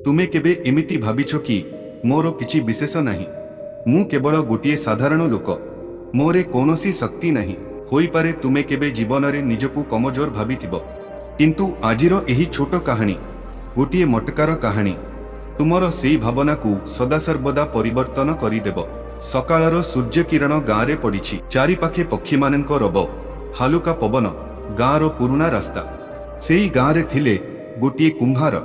तुमे केबे एमिति भाबिछ कि मोर किछि विशेष नाही, मु केवल गोटिए साधारण लोक, मोरे कौनसी शक्ति नहीं होई पारे। तुमे केबे जीवन रे निजकु कमजोर भाबिथिबो, किंतु आजिर एही छोट कहानी गोटिए मटकार कहानी तुमर सेई भावना को सदा सर्वदा परिवर्तन करिदेब। सकाळर सूर्य किरण गाँ रे पड़िछि, चारि पाखे पक्षी मानक रब, हालुका पवन, गाँर पुरुणा रास्ता। सेई गाँ रे थिले गोटिए कुंभार,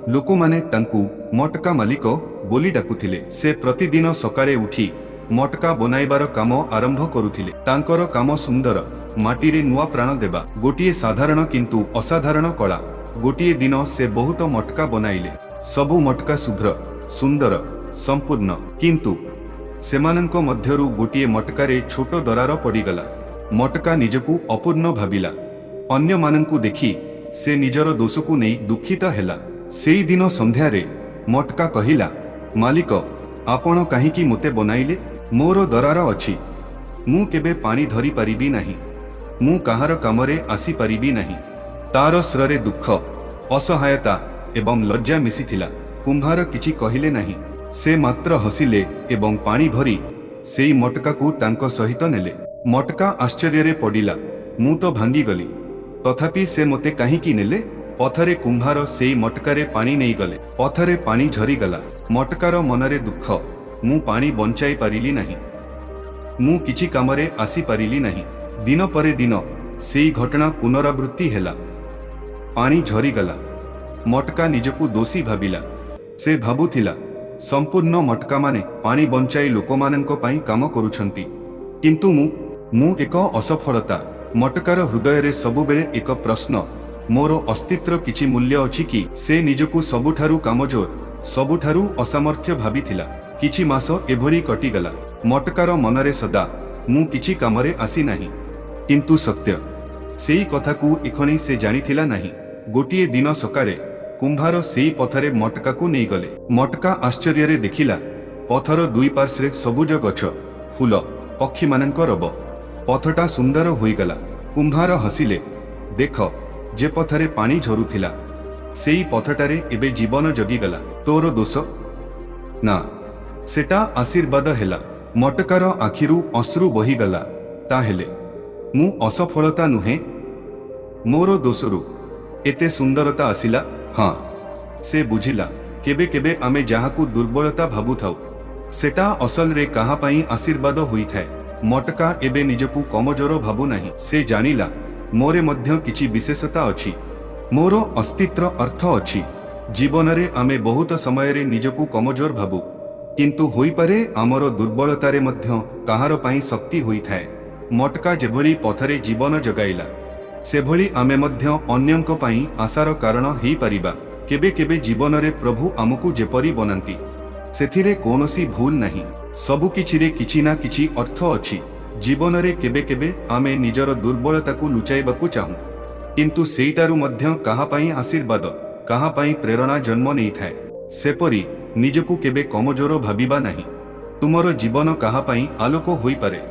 लोक माने तांकु मटका मालिक बोली डाकुथिले। से प्रतिदिन सकाळे उठी मटका बनाइबार काम आरंभ करुथिले। तांकर काम सुंदर, माटी रे नुआ प्राण देबा, गोटिए साधारण किंतु असाधारण कला। गोटिए दिन से बहुत मटका बनाइले, सबु मटका शुभ्र, सुंदर, संपूर्ण, किंतु सेमानंक मध्यरु गोटिए मटकारे छोट दरार पड़ीगला। मटका निजकु अपूर्ण भाविला, अन्य मानंकु देखि से निजर दोषकु नहीं दुखित हेला। सेई दिन संध्यारे मटका कहिला, मालिक आपण काहींकी मोते बनाइले? मोर दरार अछि, मु केबे पानी धरी पारिबी नाही, मु काहार कामरे आसी पारिबी नाही। तार स्वरे दुख, असहायता एवं लज्जा मिसिथिला। कुंभार किछि कहिले नाही, से मात्र हसिले एवं पानी भरी सेई मटकाकू तांको सहित नेले। मटका आश्चर्य पड़िला, मु तो भांगी गली, तथापि से मोते काहींकी नेले? पथरे कुंभार सेई मटकारे पानी नहीं गले, पथरे पानी झरीगला। मटकार मनरे दुख, मु पानी बंचाई पारिली नहीं, मु किछि कामरे आसी पारिली नहीं। दिन परे दिन सेई घटना पुनरावृत्ति हेला, पानी झरीगला। मटका निजकु दोषी भाविला। से भाबुथिला संपूर्ण मटका माने पानी बंचाई लोकमानंक पई काम करूछंती, किंतु मु एक असफलता। मटकार हृदय रे सबुबेले एक प्रश्न, मोर अस्तित्व किछि मूल्य अछि कि? से निजकु सबुठारु कामजोर, सबुठारु असामर्थ्य भाबिथिला। किछि मास एभरी कटिगला। मटकार मनरे सदा मु किछि कामरे आसी नाही, किंतु सत्य सेई कथाकू एखणी से जानिथिला नाही। गोटिए दिन सकाळे कुंभार सेई पथरे मटकाकू नहीं गले। मटका आश्चर्य रे देखिला, पथर दुई पार्श्वे सबुज गछ, फूल, पक्षी मानक रब, पथटा सुंदर होईगला। कुंभार हसिले, देख जे पथरे पानी झरुथिला सेई पथटारे एबे जीवन जगिगला। तोर दोष ना, सेटा आशीर्वाद हेला। मटकार आखिरु अश्रु बहिगला। ताहेले मु असफलता नुहे, मोर दोषरु एते सुंदरता आसिला? हाँ, से बुझिला केबे केबे आमे जाहाकू दुर्बलता भाबुथाउ सेटा असल रे काहा पई आशीर्वाद होइथाय। मटका एबे निजकू कमजोर भाबु नाही। से जानिला मोरे मध्य किछि विशेषता अछि, मोर अस्तित्व अर्थ अछि। जीवन रे आमे बहुत समय रे निजकू कमजोर भाबु, किंतु होई पारे आमर दुर्बलतारे मध्य काहार पई शक्ति होइथाय। मटका जेभली पथरे जीवन जगाइला, सेभली आमे मध्य अन्यंक पई आशार कारण हेई परिबा। केबे केबे जीवन रे प्रभु आमकू जेपरी बनांती सेथिरे कोनोसी भूल नाही। सबु किछिरे किछि ना किछि अर्थ अछि। जीवन रे केबे केबे आमे निजर दुर्बलताकू लुचाइबाकू चाहू, किंतु सेइटारु मध्य काहा पई आशीर्वाद, काहा पई प्रेरणा जन्म नहीं थाए। सेपरी निजकू केबे कमजोर भाबिबा नाही। तुमर जीवन काहा पई आलोक होई पारे।